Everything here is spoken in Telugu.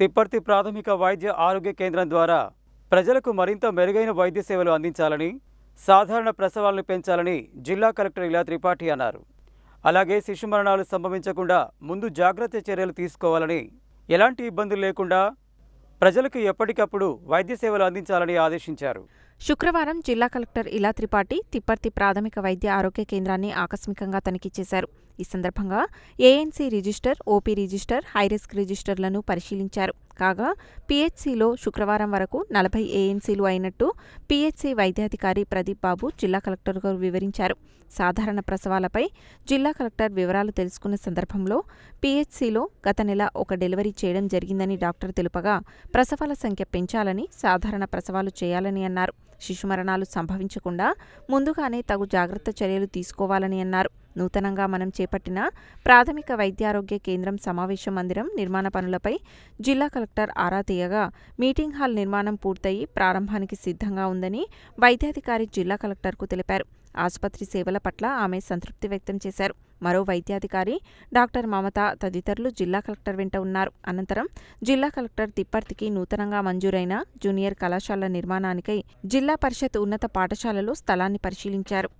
తిప్పర్తి ప్రాథమిక వైద్య ఆరోగ్య కేంద్రం ద్వారా ప్రజలకు మరింత మెరుగైన వైద్య సేవలు అందించాలని, సాధారణ ప్రసవాలను పెంచాలని జిల్లా కలెక్టర్ ఇలా త్రిపాఠి అన్నారు. అలాగే శిశు మరణాలు సంభవించకుండా ముందు జాగ్రత్త చర్యలు తీసుకోవాలని, ఎలాంటి ఇబ్బందులు లేకుండా ప్రజలకు ఎప్పటికప్పుడు వైద్య సేవలు అందించాలని ఆదేశించారు. శుక్రవారం జిల్లా కలెక్టర్ ఇలా త్రిపాఠి తిప్పర్తి ప్రాథమిక వైద్య ఆరోగ్య కేంద్రాన్ని ఆకస్మికంగా తనిఖీ చేశారు. ఈ సందర్భంగా ANC register, OP register, high risk రిజిస్టర్లను పరిశీలించారు. కాగా పీహెచ్సీలో శుక్రవారం వరకు 40 ఏఎన్సీలు అయినట్టు పీహెచ్సీ వైద్యాధికారి ప్రదీప్ బాబు జిల్లా కలెక్టర్కు వివరించారు. సాధారణ ప్రసవాలపై జిల్లా కలెక్టర్ వివరాలు తెలుసుకున్న సందర్భంలో పీహెచ్సీలో గత నెల ఒక డెలివరీ చేయడం జరిగిందని డాక్టర్ తెలుపగా, ప్రసవాల సంఖ్య పెంచాలని, సాధారణ ప్రసవాలు చేయాలని అన్నారు. శిశు మరణాలు సంభవించకుండా ముందుగానే తగు జాగ్రత్త చర్యలు తీసుకోవాలని అన్నారు. నూతనంగా మనం చేపట్టిన ప్రాథమిక వైద్యారోగ్య కేంద్రం సమావేశ మందిరం నిర్మాణ పనులపై జిల్లా కలెక్టర్ ఆరా తీయగా, మీటింగ్ హాల్ నిర్మాణం పూర్తయి ప్రారంభానికి సిద్ధంగా ఉందని వైద్యాధికారి జిల్లా కలెక్టర్కు తెలిపారు. ఆసుపత్రి సేవల పట్ల ఆమె సంతృప్తి వ్యక్తం చేశారు. మరో వైద్యాధికారి డాక్టర్ మమత తదితరులు జిల్లా కలెక్టర్ వెంట ఉన్నారు. అనంతరం జిల్లా కలెక్టర్ తిప్పర్తికి నూతనంగా మంజూరైన జూనియర్ కళాశాల నిర్మాణానికై జిల్లా పరిషత్ ఉన్నత పాఠశాలలో స్థలాన్ని పరిశీలించారు.